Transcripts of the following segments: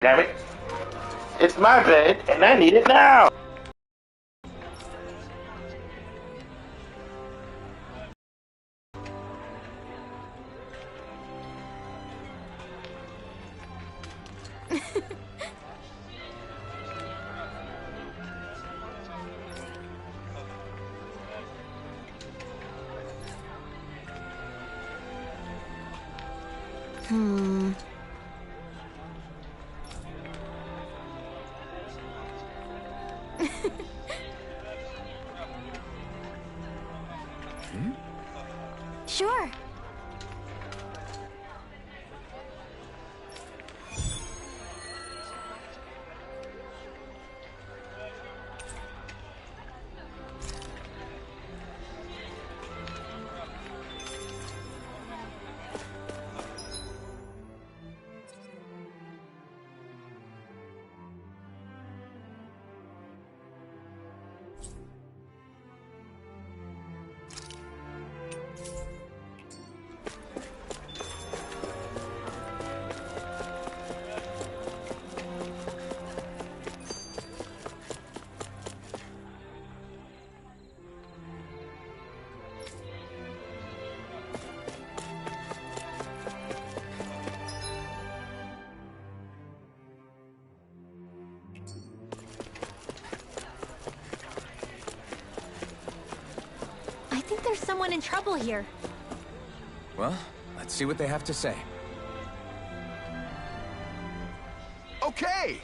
Damn it. It's my bed, and I need it now. Hmm. Sure. I think there's someone in trouble here. Well, let's see what they have to say. Okay!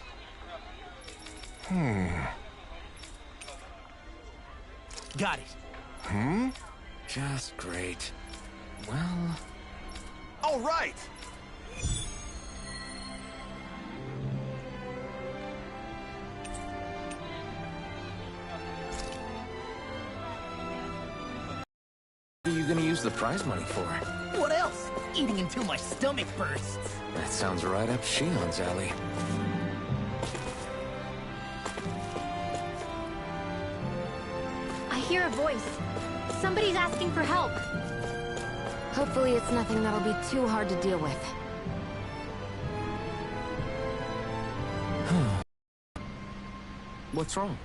Got it. Just great. Well... All right! What are you gonna use the prize money for? What else? Eating until my stomach bursts. That sounds right up Shion's alley. I hear a voice. Somebody's asking for help. Hopefully it's nothing that'll be too hard to deal with. What's wrong?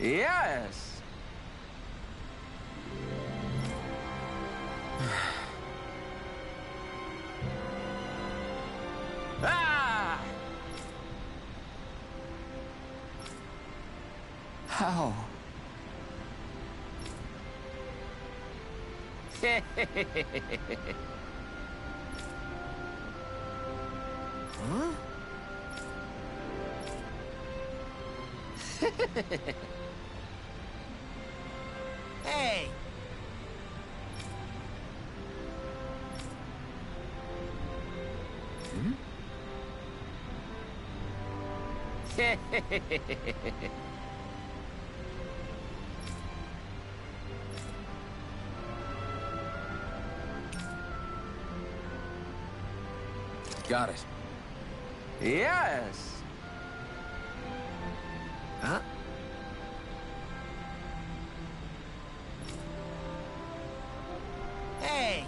Yes! Ah! How? Huh? Hey! Got it. Yes! Huh? Hey!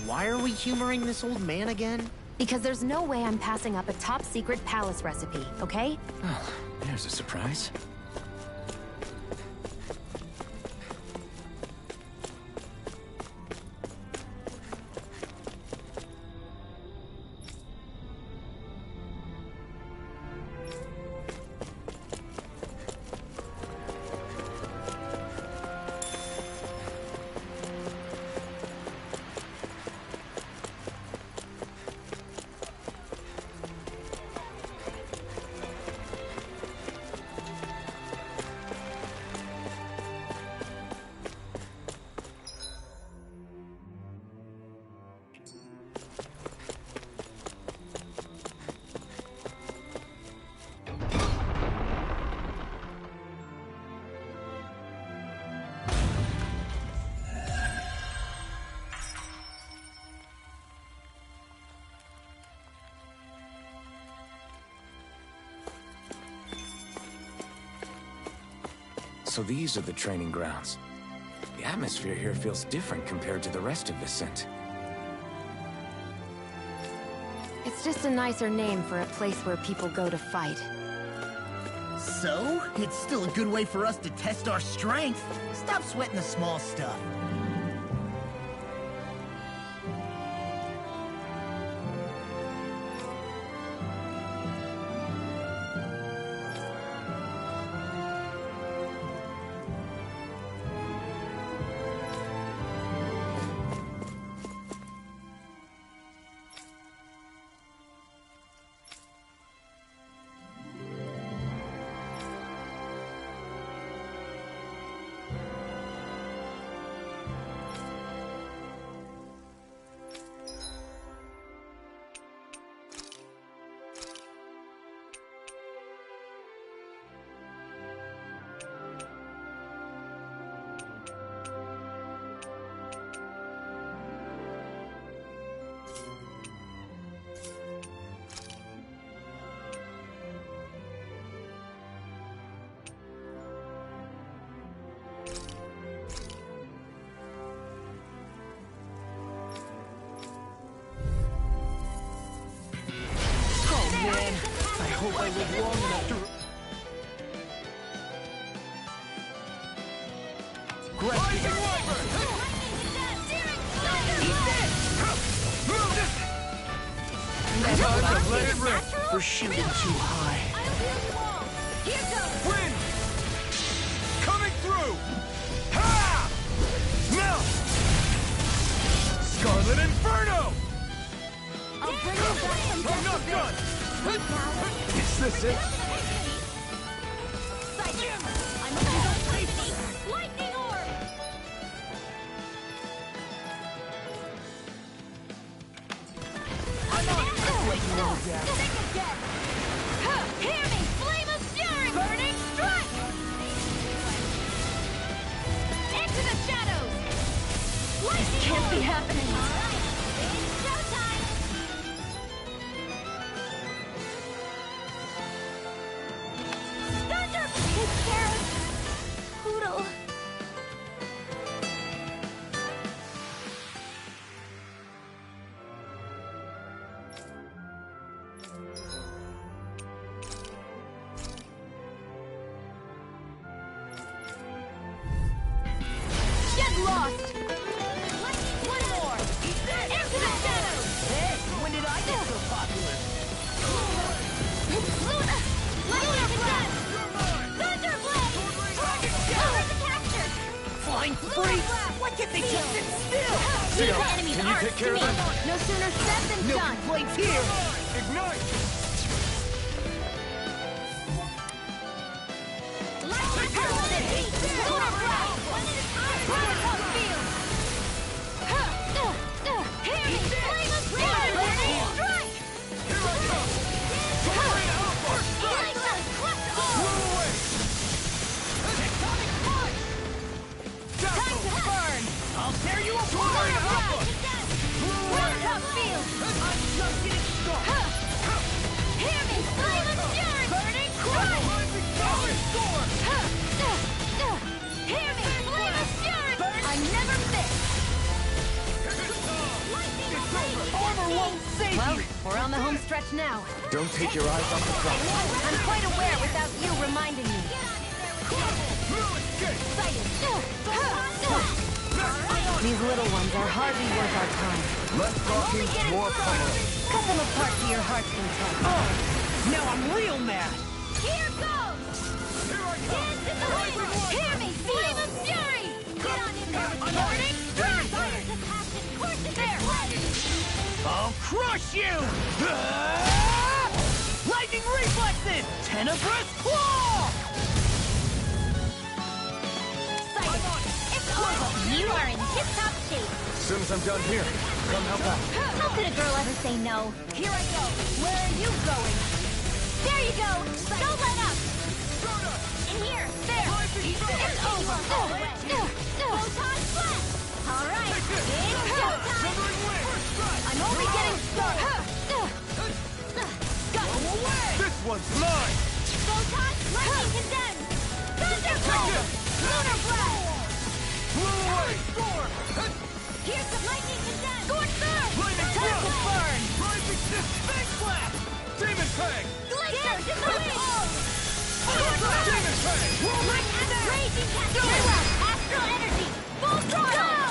Why are we humoring this old man again? Because there's no way I'm passing up a top-secret palace recipe, okay? Well, there's a surprise. So these are the training grounds. The atmosphere here feels different compared to the rest of Vicente. It's just a nicer name for a place where people go to fight. So, it's still a good way for us to test our strength. Stop sweating the small stuff. I hope I live long enough to... Rising Wyvern! Time to let it rip. We're shooting too high. Wind! Coming through! Ha! Now! Scarlet Inferno! I'll bring you back some I'm not done! Is this it? I'm a little lightning orb! I'm on it. Wait, you all down. Think again! Hear me! Flame of fury! Burning strike! Into the shadows! Lightning can't be happening! Alright! It's showtime! Thunder! Take care of Poodle! Get lost! One more! Into the shadows! Hey, when did I get so popular? Luna! Lightning again! Thunderblade! Over the capture! Flying freaks! Why can't they just sit still? These enemies can you aren't take care of me. them? No sooner said than No done! complaints here! Ignite! Lightning Power Heat! Luna Blast! Protocol Field! Hear me! Flame of Fury! Burning Strike! Here I come! Tornado Outburst! Lightning Crush All! Blow away! Atomic Punch! Time to burn! I'll tear you apart! Tornado Outburst! Protocol Field! I'm just getting started! Hear me! Flame of Fury! Burning Crush! Rising Solid Storm! Hear me! Flame of Fury! I never miss! Armor won't save Well, you! we're on the home stretch now. Don't take your eyes off the prize. I'm quite aware without you reminding me. Blue escape! These little ones are hardly worth our time. Less talking, more pummeling. Cut them apart to your heart's content. Now I'm real mad! Here goes! Here I come! Dance in the wind! Hear me! Flame of fury! Get on in there! Burning strike! There! I'll crush you! Ah! Lightning reflexes! Tenebrous claw! It's over! You are in tip-top shape! As soon as I'm done here, come help out. How could a girl ever say no? Here I go! Where are you going? There you go! Don't let up! In here! There! It's over! Photon flash! Alright! It's showtime! I'm only getting started! Go away! This one's mine! Photon lightning condemned! Thunderbolt! Lunar Blast! Blue away! Storm! Here's the lightning condensed! Scorch Earth! Flaming Time to Growth! burn! Rising Fist! Space Blast! Demon Fang! Glacier in the wind! Demon Fang! Whirlwind Anger! Raging Cascade! Astral Energy! Full throttle! Go!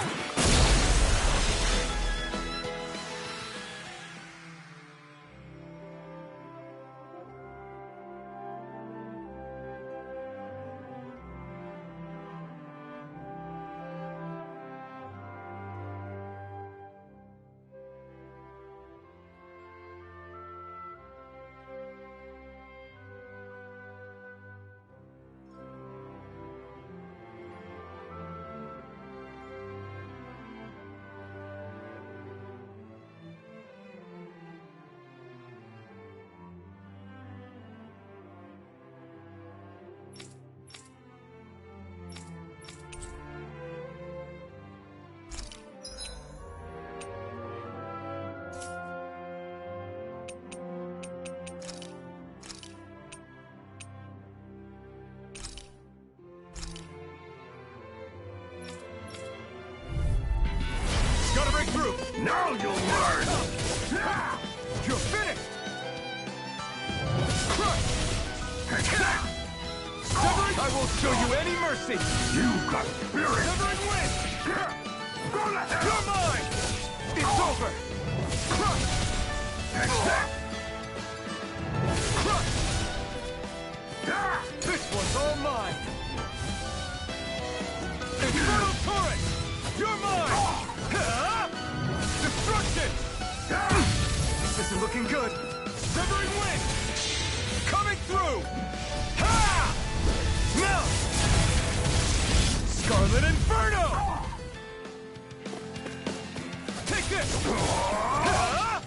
Gotta break through! Now you'll learn! You're finished! Crush! Severing! I won't show you any mercy! You got spirit! Severing wind! Go let them! You're mine! It's over! Crush! Crush! This one's all mine! Infernal Torrent! You're mine! Destruction! This isn't looking good! Severing wind! Coming through! Ha! Now! Scarlet Inferno! Take this! Ha!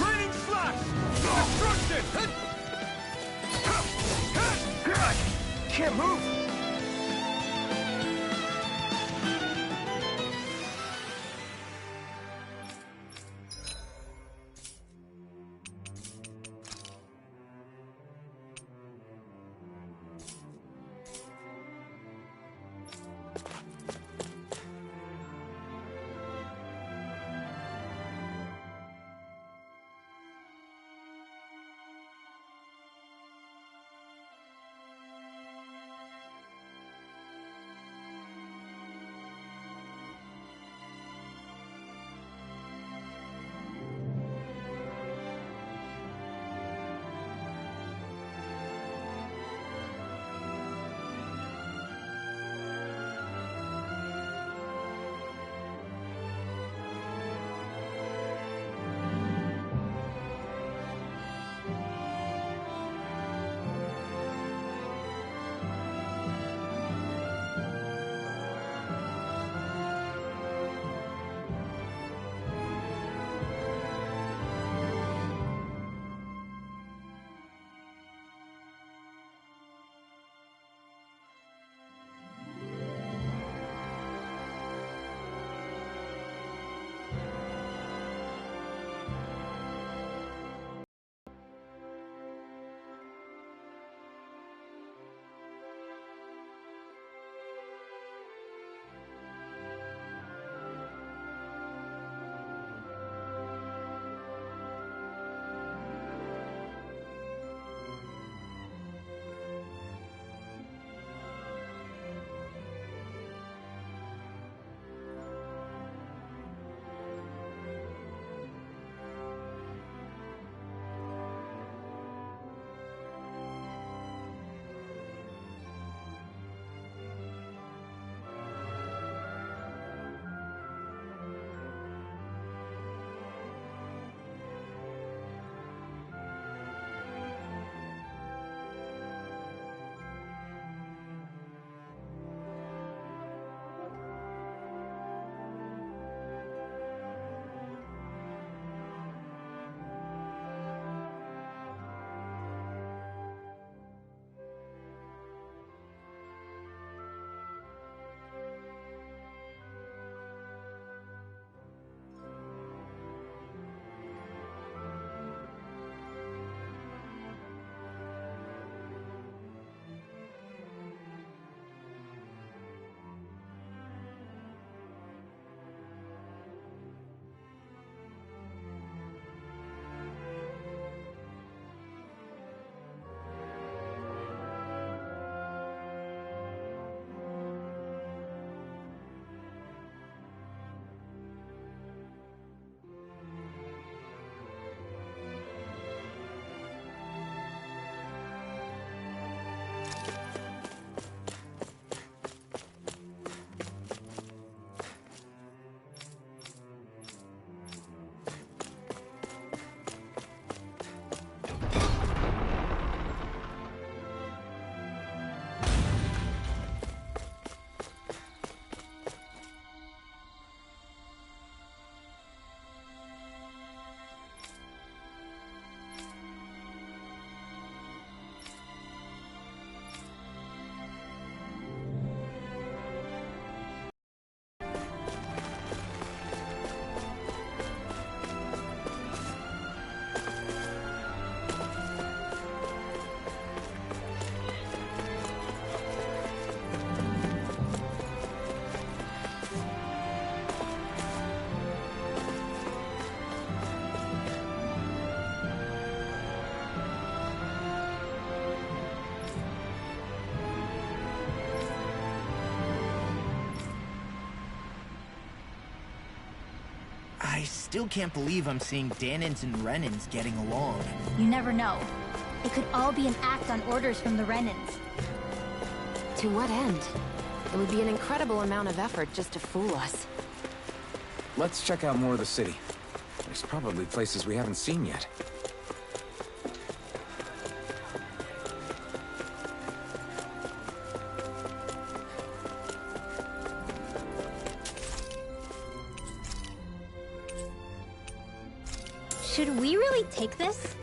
Raining Slash! Destruction! Can't move! I still can't believe I'm seeing Danins and Renins getting along. You never know. It could all be an act on orders from the Renins. To what end? It would be an incredible amount of effort just to fool us. Let's check out more of the city. There's probably places we haven't seen yet. Should we really take this?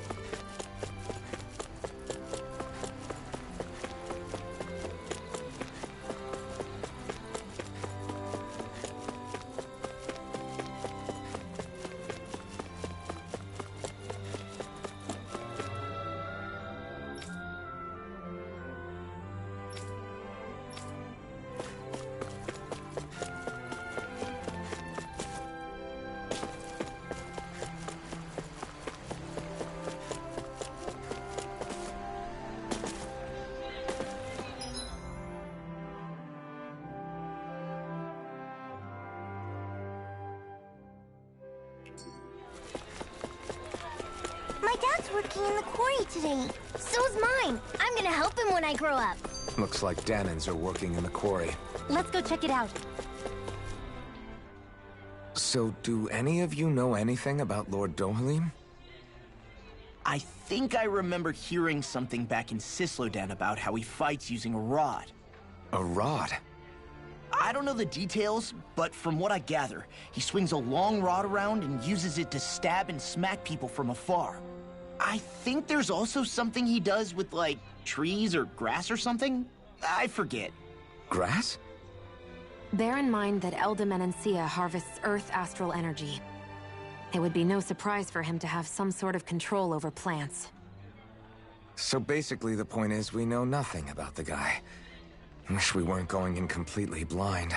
My dad's working in the quarry today. So's mine. I'm gonna help him when I grow up. Looks like Danins are working in the quarry. Let's go check it out. So, do any of you know anything about Lord Dohalim? I think I remember hearing something back in Sislodan about how he fights using a rod. A rod? I don't know the details, but from what I gather, he swings a long rod around and uses it to stab and smack people from afar. I think there's also something he does with, like, trees or grass or something? I forget. Grass? Bear in mind that Elda Menancia harvests Earth astral energy. It would be no surprise for him to have some sort of control over plants. So basically the point is we know nothing about the guy. Wish we weren't going in completely blind.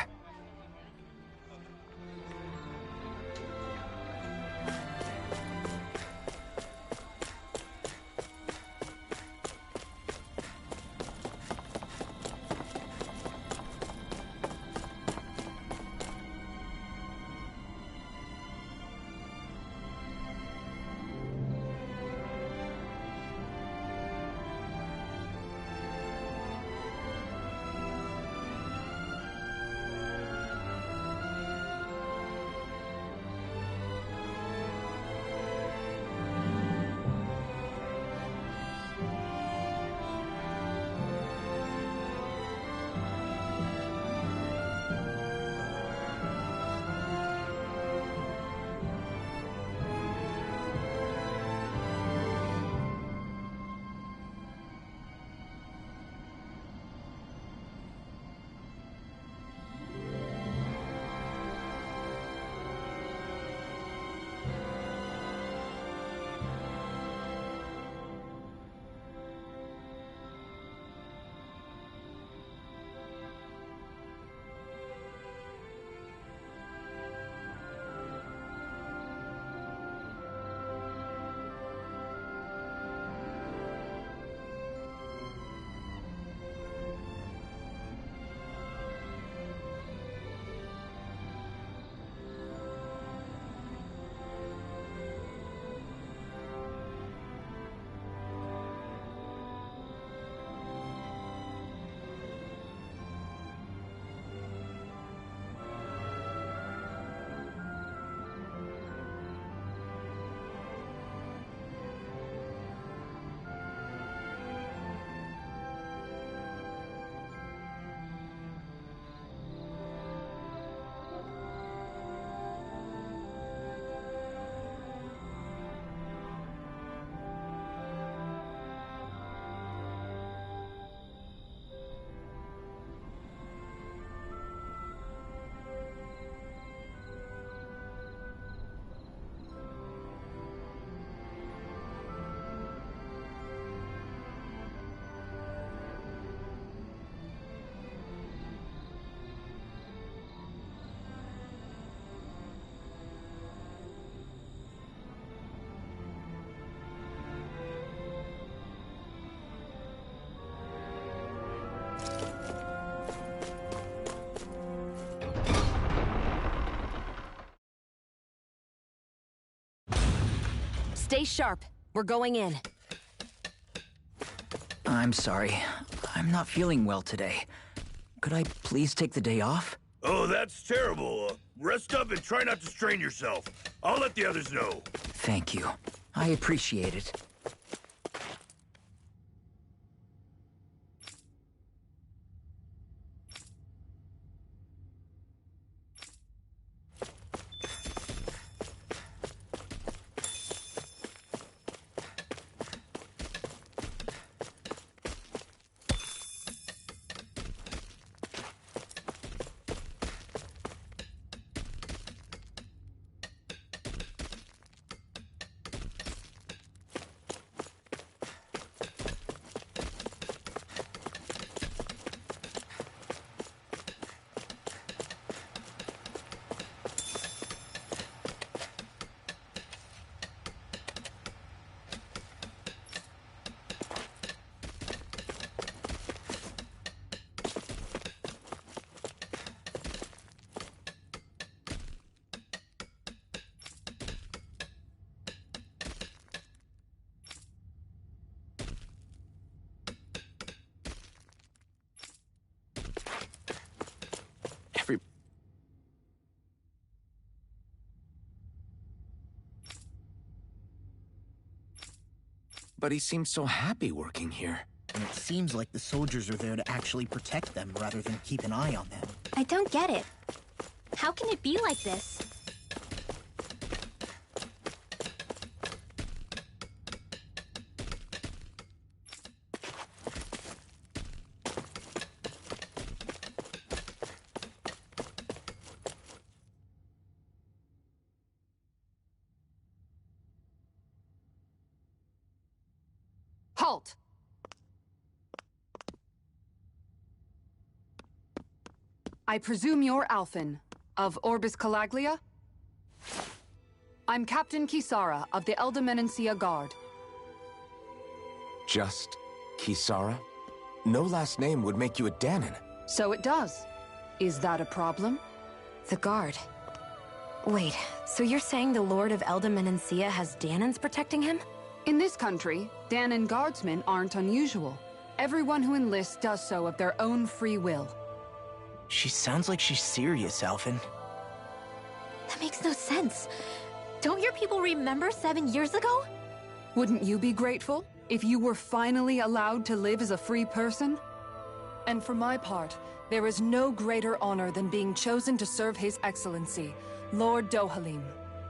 Stay sharp. We're going in. I'm sorry. I'm not feeling well today. Could I please take the day off? Oh, that's terrible. Rest up and try not to strain yourself. I'll let the others know. Thank you. I appreciate it. But he seems so happy working here. And it seems like the soldiers are there to actually protect them rather than keep an eye on them. I don't get it. How can it be like this? Halt! I presume you're Alphen, of Orbis Calaglia? I'm Captain Kisara of the Elda Guard. Just Kisara? No last name would make you a Dahnan. So it does. Is that a problem? The Guard. Wait, so you're saying the Lord of Elda Menancia has Dahnans protecting him? In this country, Dahnan guardsmen aren't unusual. Everyone who enlists does so of their own free will. She sounds like she's serious, Alphen. That makes no sense. Don't your people remember 7 years ago? Wouldn't you be grateful if you were finally allowed to live as a free person? And for my part, there is no greater honor than being chosen to serve His Excellency, Lord Dohalim.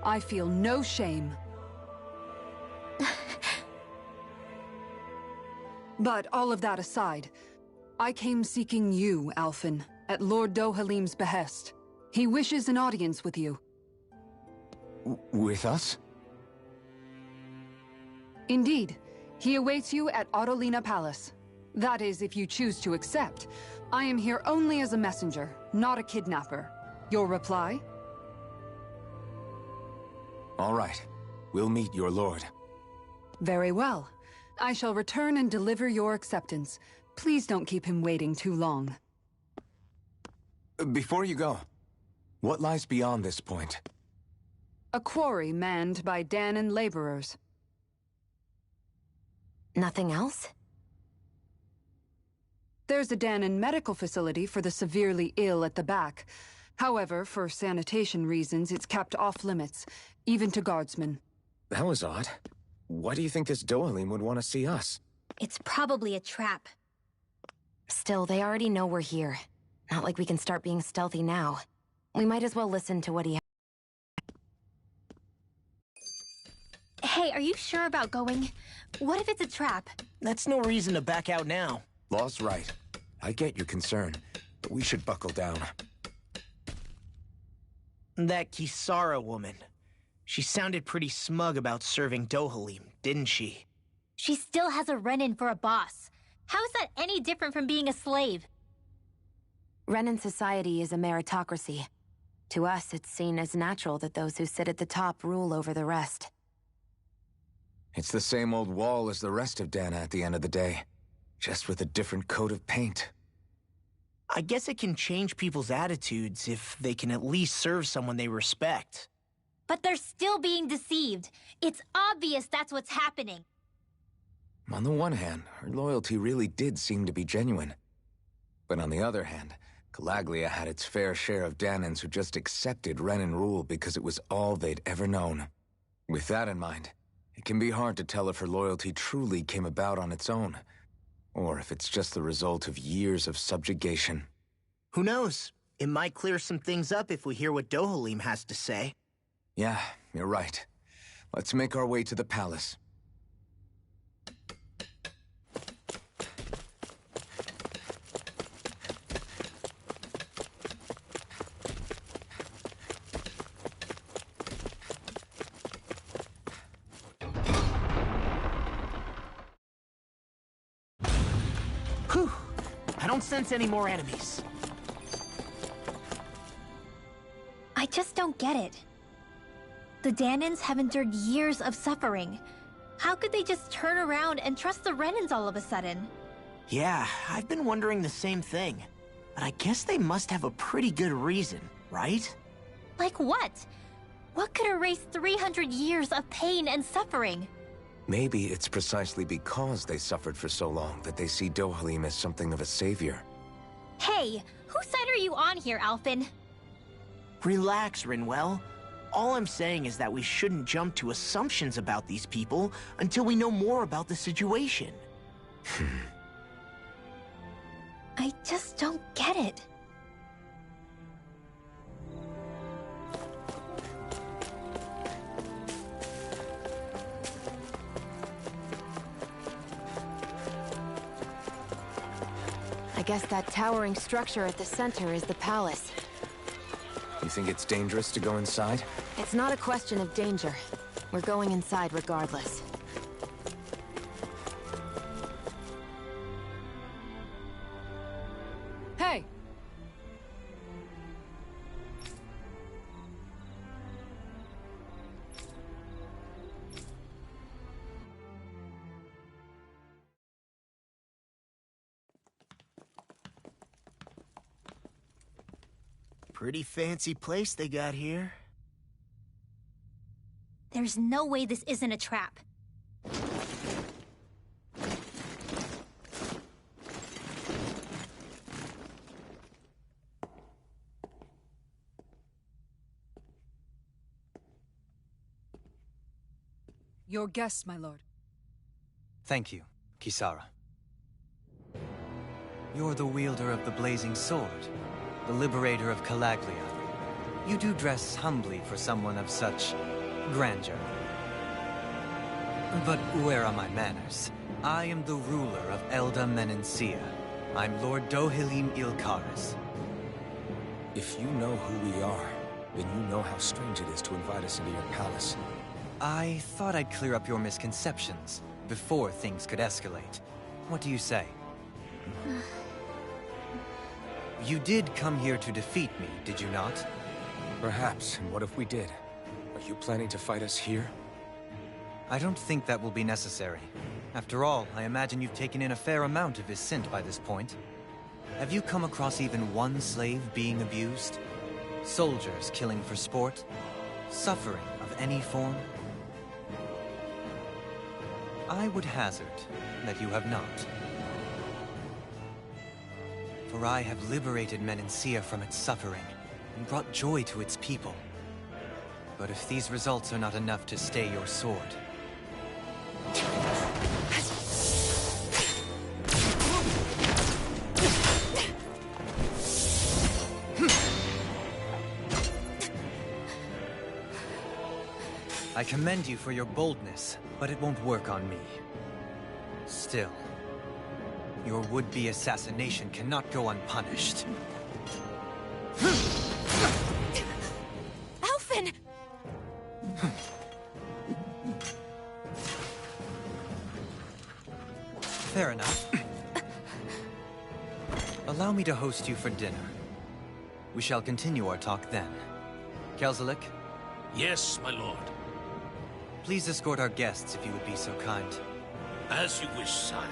I feel no shame. But all of that aside, I came seeking you, Alphen, at Lord Dohalim's behest. He wishes an audience with you. With us? Indeed. He awaits you at Autolina Palace. That is, if you choose to accept. I am here only as a messenger, not a kidnapper. Your reply? All right. We'll meet your lord. Very well. I shall return and deliver your acceptance. Please don't keep him waiting too long. Before you go, what lies beyond this point? A quarry manned by Dahnan laborers. Nothing else? There's a Dahnan medical facility for the severely ill at the back. However, for sanitation reasons, it's kept off limits, even to guardsmen. That was odd. Why do you think this Dohalim would want to see us? It's probably a trap. Still, they already know we're here. Not like we can start being stealthy now. We might as well listen to what he has. Hey, are you sure about going? What if it's a trap? That's no reason to back out now. Law's right. I get your concern, but we should buckle down. That Kisara woman. She sounded pretty smug about serving Dohalim, didn't she? She still has a run-in for a boss. How is that any different from being a slave? Renan society is a meritocracy. To us, it's seen as natural that those who sit at the top rule over the rest. It's the same old wall as the rest of Dahna at the end of the day, just with a different coat of paint. I guess it can change people's attitudes if they can at least serve someone they respect. But they're still being deceived. It's obvious that's what's happening. On the one hand, her loyalty really did seem to be genuine. But on the other hand, Calaglia had its fair share of Dahnans who just accepted Renan rule because it was all they'd ever known. With that in mind, it can be hard to tell if her loyalty truly came about on its own, or if it's just the result of years of subjugation. Who knows? It might clear some things up if we hear what Dohalim has to say. Yeah, you're right. Let's make our way to the palace. Whew! I don't sense any more enemies. I just don't get it. The Dahnans have endured years of suffering. How could they just turn around and trust the Renans all of a sudden? Yeah, I've been wondering the same thing. But I guess they must have a pretty good reason, right? Like what? What could erase 300 years of pain and suffering? Maybe it's precisely because they suffered for so long that they see Dohalim as something of a savior. Hey, whose side are you on here, Alphen? Relax, Rinwell. All I'm saying is that we shouldn't jump to assumptions about these people until we know more about the situation. I just don't get it. I guess that towering structure at the center is the palace. You think it's dangerous to go inside? It's not a question of danger. We're going inside regardless. Hey! Pretty fancy place they got here. There's no way this isn't a trap. Your guest, my lord. Thank you, Kisara. You're the wielder of the blazing sword, the liberator of Calaglia. You do dress humbly for someone of such grandeur. But where are my manners? I am the ruler of Elda Menencia. I'm Lord Dohalim Ilkaris. If you know who we are, then you know how strange it is to invite us into your palace. I thought I'd clear up your misconceptions before things could escalate. What do you say? You did come here to defeat me, did you not? Perhaps, and what if we did? Are you planning to fight us here? I don't think that will be necessary. After all, I imagine you've taken in a fair amount of his scent by this point. Have you come across even one slave being abused? Soldiers killing for sport? Suffering of any form? I would hazard that you have not. For I have liberated Menencia from its suffering and brought joy to its people. But if these results are not enough to stay your sword... I commend you for your boldness, but it won't work on me. Still, your would-be assassination cannot go unpunished. Alphen! Fair enough. Allow me to host you for dinner. We shall continue our talk then. Kelzelik? Yes, my lord. Please escort our guests if you would be so kind. As you wish, sire.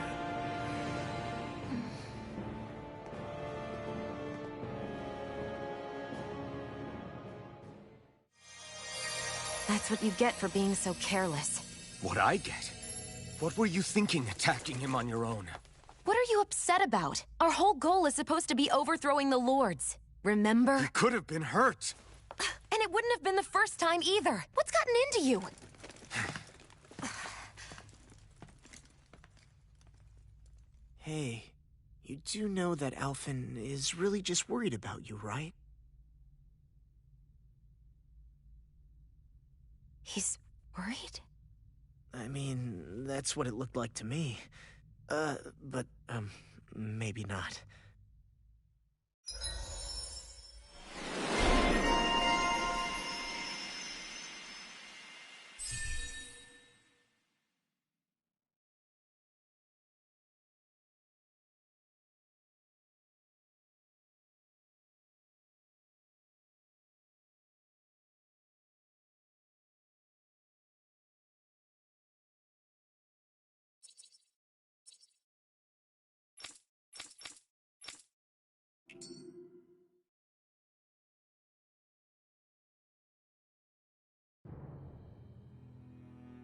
That's what you get for being so careless. What I get? What were you thinking attacking him on your own? What are you upset about? Our whole goal is supposed to be overthrowing the Lords. Remember? He could have been hurt. And it wouldn't have been the first time either. What's gotten into you? Hey, you do know that Alphen is really just worried about you, right? He's worried? I mean, that's what it looked like to me. But maybe not.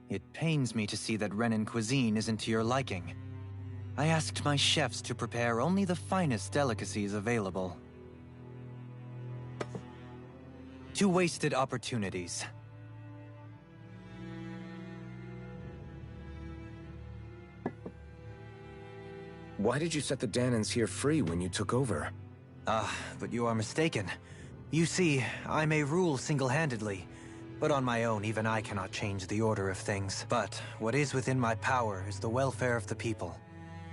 It pains me to see that Renan cuisine isn't to your liking. I asked my chefs to prepare only the finest delicacies available. 2 wasted opportunities. Why did you set the Danans here free when you took over? But you are mistaken. You see, I may rule single-handedly, but on my own, even I cannot change the order of things. But what is within my power is the welfare of the people.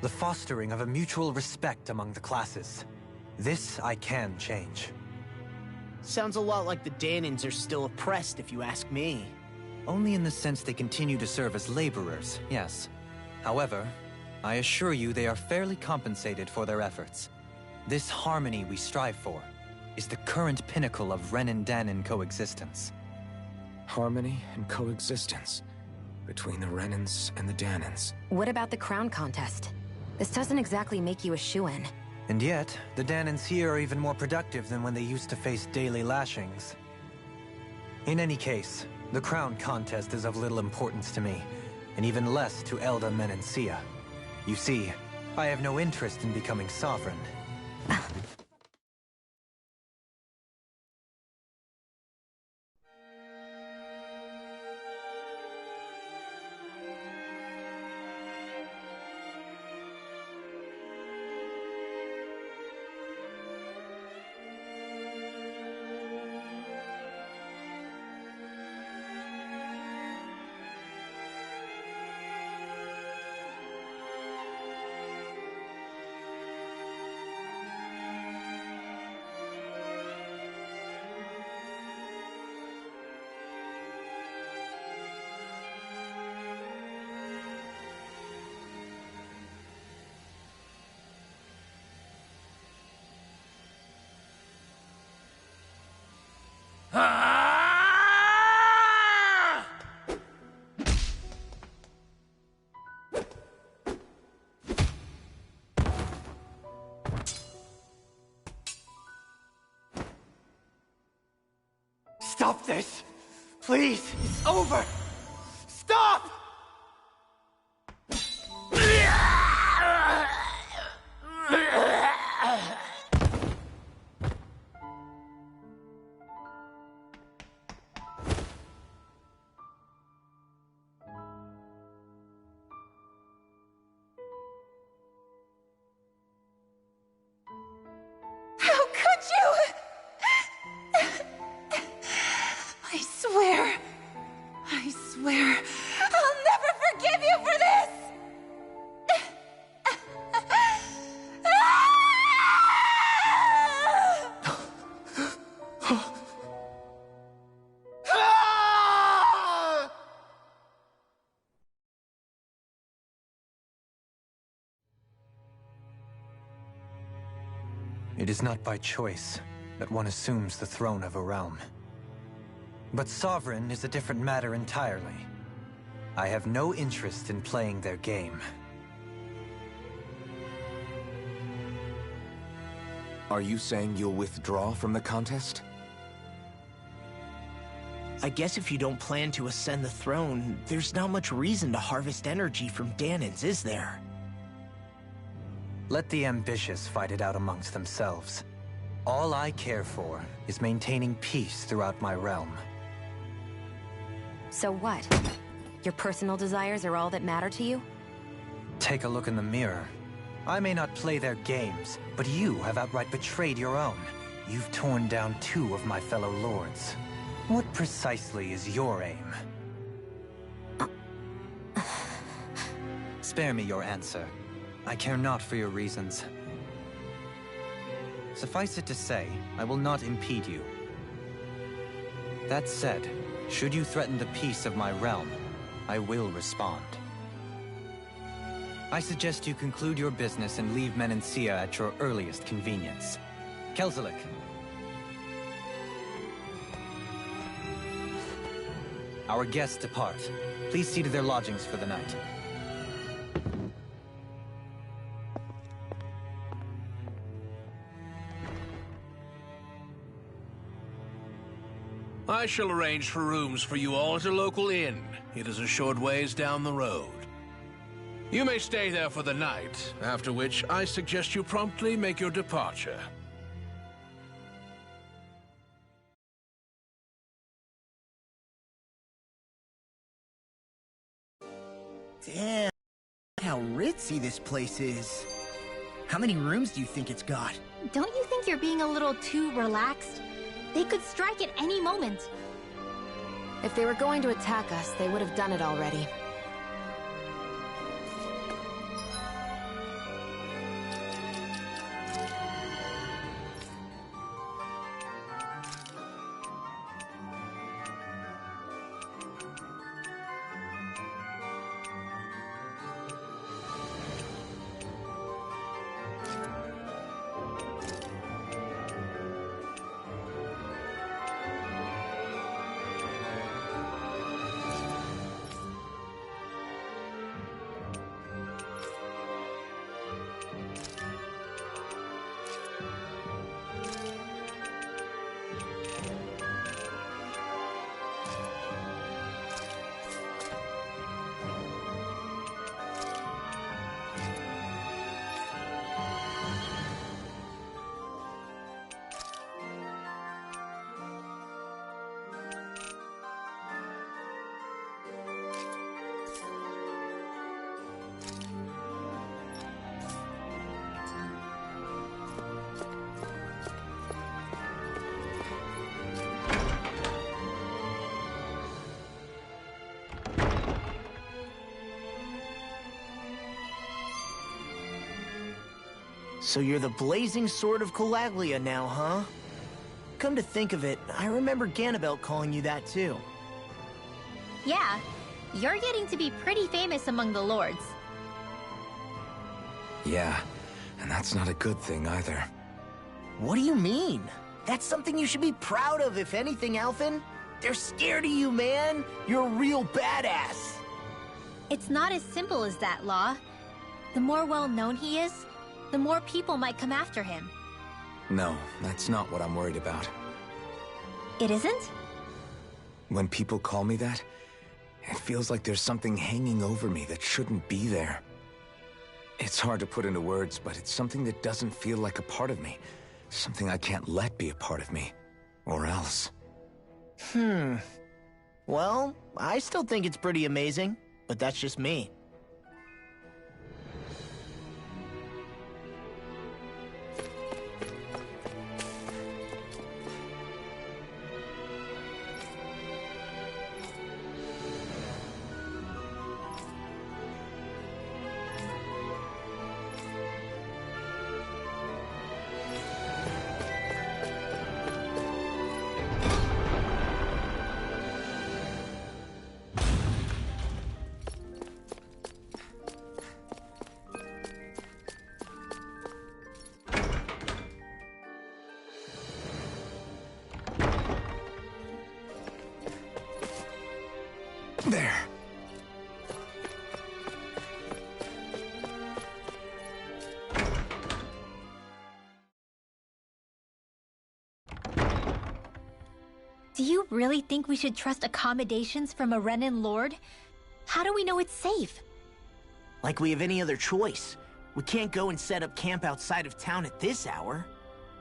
The fostering of a mutual respect among the classes. This I can change. Sounds a lot like the Danans are still oppressed, if you ask me. Only in the sense they continue to serve as laborers, yes. However, I assure you they are fairly compensated for their efforts. This harmony we strive for is the current pinnacle of Renan-Danan coexistence. Harmony and coexistence between the Renans and the Danans. What about the crown contest? This doesn't exactly make you a shoo-in. And yet, the Danans here are even more productive than when they used to face daily lashings. In any case, the crown contest is of little importance to me, and even less to Elda Menancia. You see, I have no interest in becoming sovereign. Stop this! Please! It's over! Stop! How could you? I swear, I'll never forgive you for this! It is not by choice that one assumes the throne of a realm. But sovereign is a different matter entirely. I have no interest in playing their game. Are you saying you'll withdraw from the contest? I guess if you don't plan to ascend the throne, there's not much reason to harvest energy from Dahnans, is there? Let the ambitious fight it out amongst themselves. All I care for is maintaining peace throughout my realm. So what? Your personal desires are all that matter to you? Take a look in the mirror. I may not play their games, but you have outright betrayed your own. You've torn down 2 of my fellow lords. What precisely is your aim? Spare me your answer. I care not for your reasons. Suffice it to say, I will not impede you. That said, should you threaten the peace of my realm, I will respond. I suggest you conclude your business and leave Menancia at your earliest convenience. Kelzelik. Our guests depart. Please see to their lodgings for the night. I shall arrange for rooms for you all at a local inn. It is a short ways down the road. You may stay there for the night, after which I suggest you promptly make your departure. Damn, how ritzy this place is. How many rooms do you think it's got? Don't you think you're being a little too relaxed? They could strike at any moment. If they were going to attack us, they would have done it already. So you're the Blazing Sword of Calaglia now, huh? Come to think of it, I remember Ganabelt calling you that too. Yeah, you're getting to be pretty famous among the lords. Yeah, and that's not a good thing either. What do you mean? That's something you should be proud of, if anything, Alphen. They're scared of you, man. You're a real badass. It's not as simple as that, Law. The more well-known he is, the more people might come after him. No, that's not what I'm worried about. It isn't? When people call me that, it feels like there's something hanging over me that shouldn't be there. It's hard to put into words, but it's something that doesn't feel like a part of me. Something I can't let be a part of me. Or else. Well, I still think it's pretty amazing, but that's just me. There. Do you really think we should trust accommodations from a Renan Lord? How do we know it's safe? Like we have any other choice. We can't go and set up camp outside of town at this hour.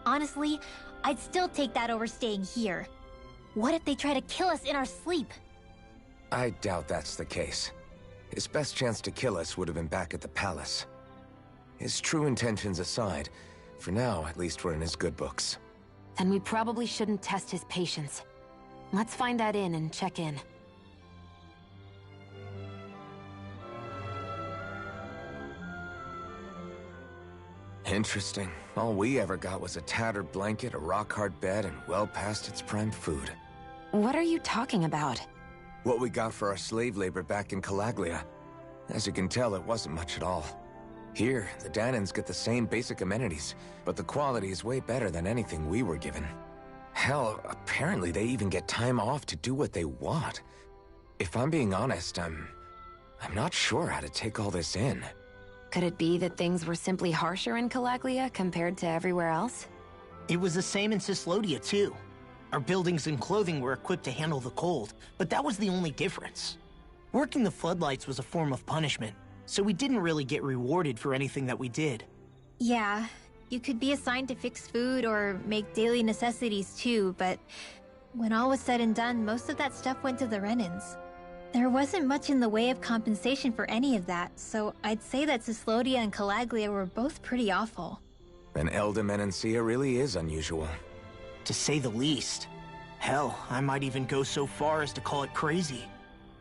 Honestly, I'd still take that over staying here. What if they try to kill us in our sleep? I doubt that's the case. His best chance to kill us would have been back at the palace. His true intentions aside, for now, at least we're in his good books. Then we probably shouldn't test his patience. Let's find that inn and check in. Interesting. All we ever got was a tattered blanket, a rock-hard bed, and well past its prime food. What are you talking about? What we got for our slave labor back in Calaglia. As you can tell, it wasn't much at all. Here, the Danans get the same basic amenities, but the quality is way better than anything we were given. Hell, apparently they even get time off to do what they want. If I'm being honest, I'm not sure how to take all this in. Could it be that things were simply harsher in Calaglia compared to everywhere else? It was the same in Cyslodia, too. Our buildings and clothing were equipped to handle the cold, but that was the only difference. Working the floodlights was a form of punishment, so we didn't really get rewarded for anything that we did. Yeah, you could be assigned to fix food or make daily necessities too, but when all was said and done, most of that stuff went to the Renans. There wasn't much in the way of compensation for any of that, so I'd say that Cyslodia and Calaglia were both pretty awful. And Elda Menancia really is unusual. To say the least. Hell, I might even go so far as to call it crazy.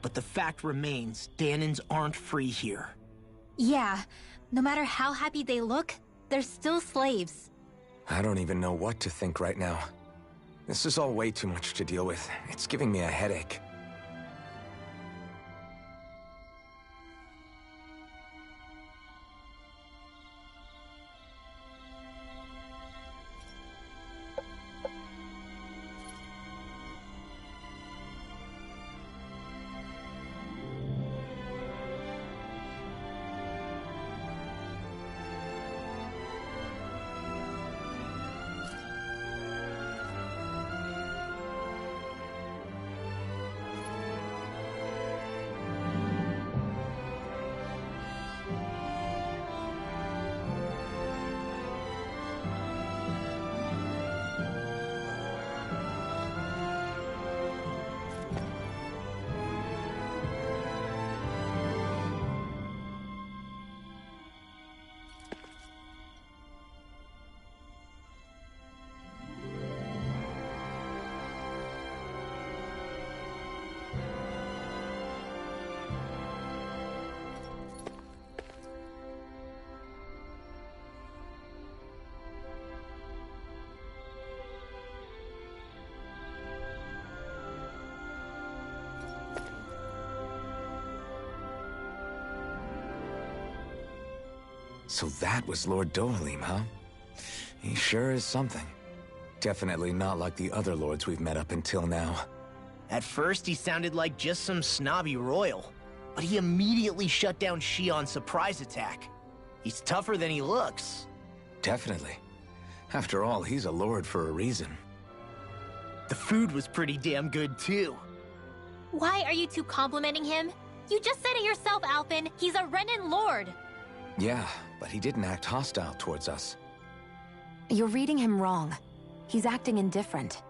But the fact remains, Danans aren't free here. Yeah, no matter how happy they look, they're still slaves. I don't even know what to think right now. This is all way too much to deal with. It's giving me a headache. So that was Lord Dohalim, huh? He sure is something. Definitely not like the other lords we've met up until now. At first, he sounded like just some snobby royal, but he immediately shut down Shion's surprise attack. He's tougher than he looks. Definitely. After all, he's a lord for a reason. The food was pretty damn good, too. Why are you two complimenting him? You just said it yourself, Alphen. He's a Renan Lord. Yeah, but he didn't act hostile towards us. You're reading him wrong. He's acting indifferent.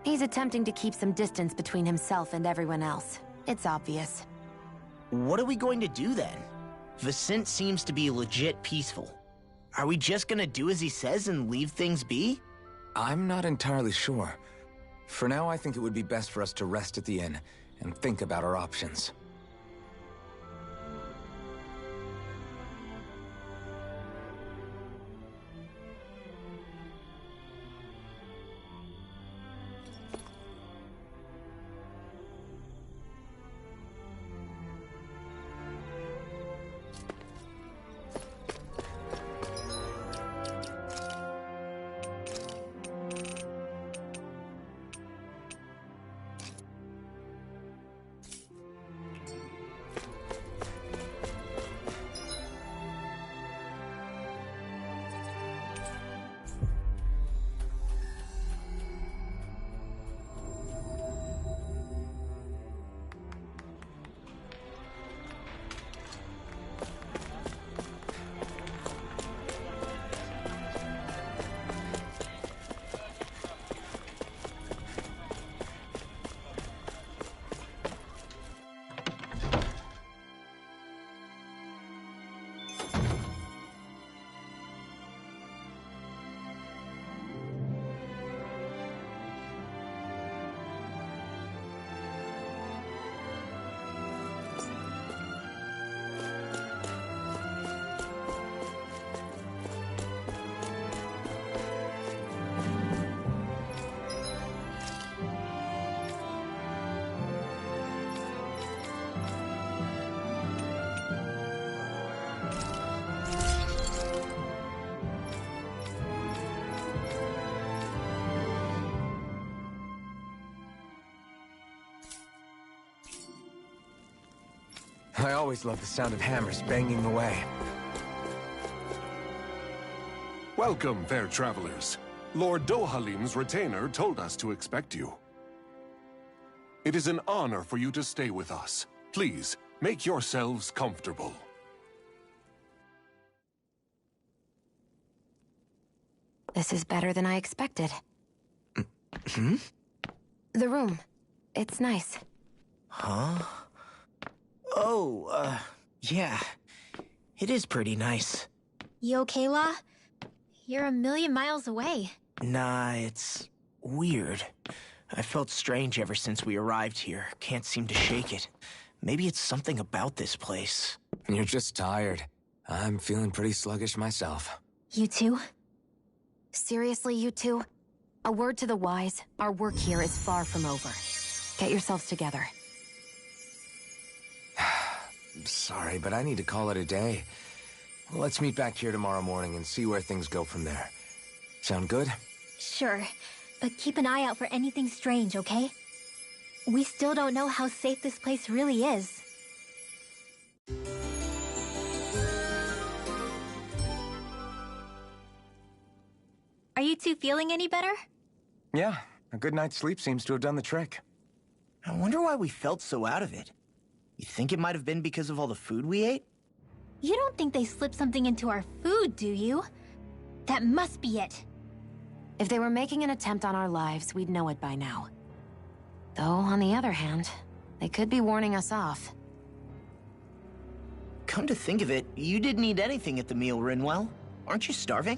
He's attempting to keep some distance between himself and everyone else. It's obvious. What are we going to do then? Vicente seems to be legit peaceful. Are we just gonna do as he says and leave things be? I'm not entirely sure. For now, I think it would be best for us to rest at the inn and think about our options. I always love the sound of hammers banging away. Welcome, fair travelers. Lord Dohalim's retainer told us to expect you. It is an honor for you to stay with us. Please, make yourselves comfortable. This is better than I expected. Hmm? The room. It's nice. Huh? Oh, yeah. It is pretty nice. You okay, La? You're a million miles away. Nah, it's weird. I felt strange ever since we arrived here. Can't seem to shake it. Maybe it's something about this place. You're just tired. I'm feeling pretty sluggish myself. You too? Seriously, you two? A word to the wise, our work here is far from over. Get yourselves together. Sorry, but I need to call it a day. Let's meet back here tomorrow morning and see where things go from there. Sound good? Sure, but keep an eye out for anything strange, okay? We still don't know how safe this place really is. Are you two feeling any better? Yeah, a good night's sleep seems to have done the trick. I wonder why we felt so out of it. You think it might have been because of all the food we ate? You don't think they slipped something into our food, do you? That must be it. If they were making an attempt on our lives, we'd know it by now. Though, on the other hand, they could be warning us off. Come to think of it, you didn't eat anything at the meal, Rinwell. Aren't you starving?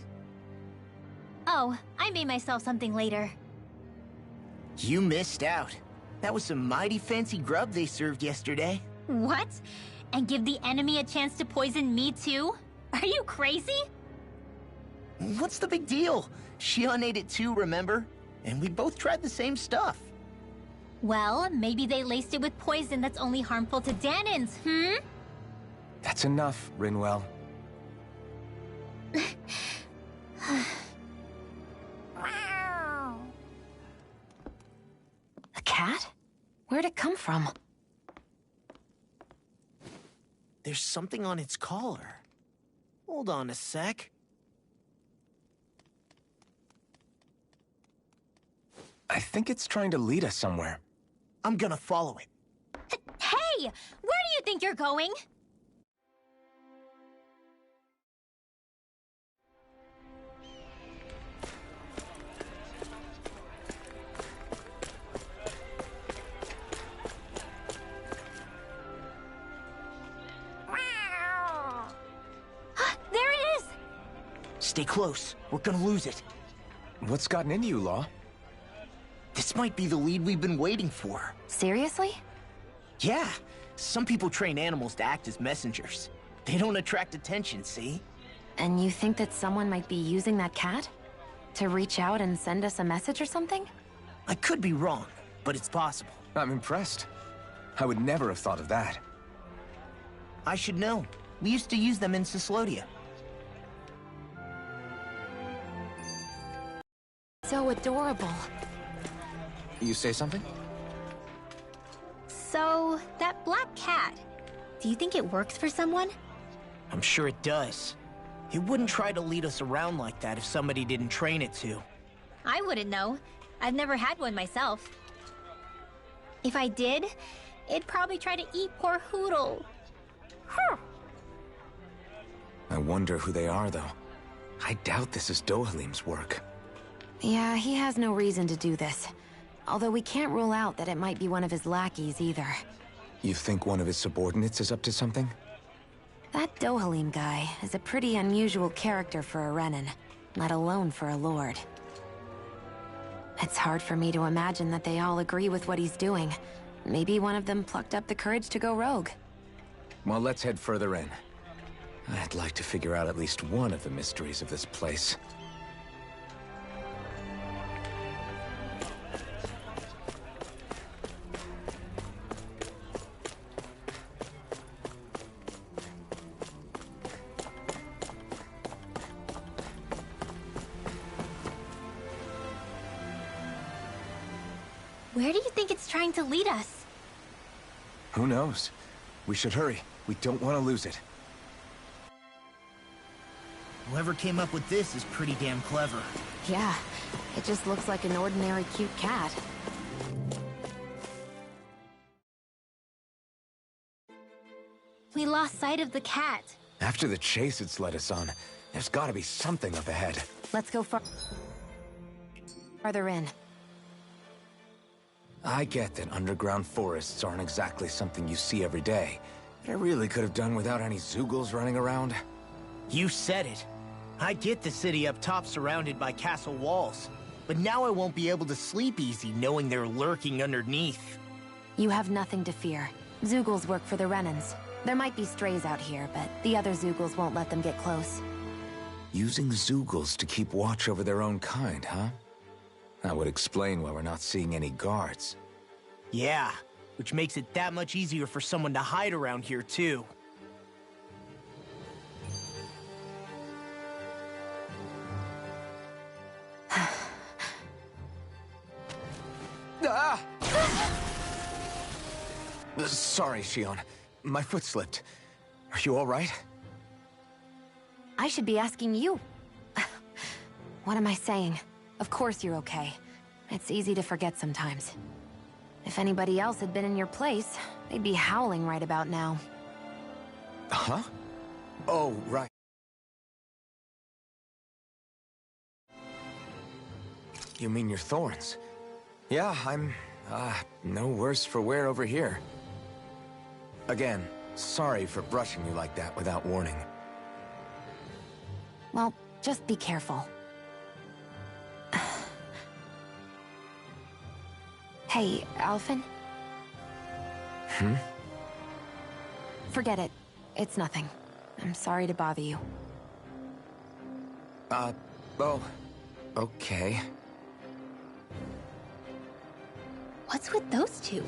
Oh, I made myself something later. You missed out. That was some mighty fancy grub they served yesterday. What? And give the enemy a chance to poison me too? Are you crazy? What's the big deal? Shion ate it too, remember? And we both tried the same stuff. Well, maybe they laced it with poison that's only harmful to Danins, hmm? That's enough, Rinwell. A cat? Where'd it come from? There's something on its collar. Hold on a sec. I think it's trying to lead us somewhere. I'm gonna follow it. Hey! Where do you think you're going? There it is! Stay close. We're gonna lose it. What's gotten into you, Law? This might be the lead we've been waiting for. Seriously? Yeah. Some people train animals to act as messengers. They don't attract attention, see? And you think that someone might be using that cat? To reach out and send us a message or something? I could be wrong, but it's possible. I'm impressed. I would never have thought of that. I should know. We used to use them in Cyslodia. So adorable. You say something? So, that black cat, do you think it works for someone? I'm sure it does. It wouldn't try to lead us around like that if somebody didn't train it to. I wouldn't know. I've never had one myself. If I did, it'd probably try to eat poor Hootle. Huh. I wonder who they are, though. I doubt this is Dohalim's work. Yeah, he has no reason to do this. Although we can't rule out that it might be one of his lackeys either. You think one of his subordinates is up to something? That Dohalim guy is a pretty unusual character for a Renan, let alone for a lord. It's hard for me to imagine that they all agree with what he's doing. Maybe one of them plucked up the courage to go rogue. Well, let's head further in. I'd like to figure out at least one of the mysteries of this place. Where do you think it's trying to lead us? Who knows? We should hurry. We don't want to lose it. Whoever came up with this is pretty damn clever. Yeah, it just looks like an ordinary cute cat. We lost sight of the cat. After the chase it's led us on, there's gotta be something up ahead. Let's go farther in. I get that underground forests aren't exactly something you see every day, but I really could have done without any Zeugles running around. You said it. I get the city up top surrounded by castle walls, but now I won't be able to sleep easy knowing they're lurking underneath. You have nothing to fear. Zeugles work for the Renans. There might be strays out here, but the other Zeugles won't let them get close. Using Zeugles to keep watch over their own kind, huh? That would explain why we're not seeing any guards. Yeah, which makes it that much easier for someone to hide around here, too. Ah! Sorry, Shionne. My foot slipped. Are you all right? I should be asking you. What am I saying? Of course you're okay. It's easy to forget sometimes. If anybody else had been in your place, they'd be howling right about now. Huh? Oh, right. You mean your thorns? Yeah, I'm, no worse for wear over here. Again, sorry for brushing you like that without warning. Well, just be careful. Hey, Alphen? Forget it. It's nothing. I'm sorry to bother you. Oh, okay. What's with those two?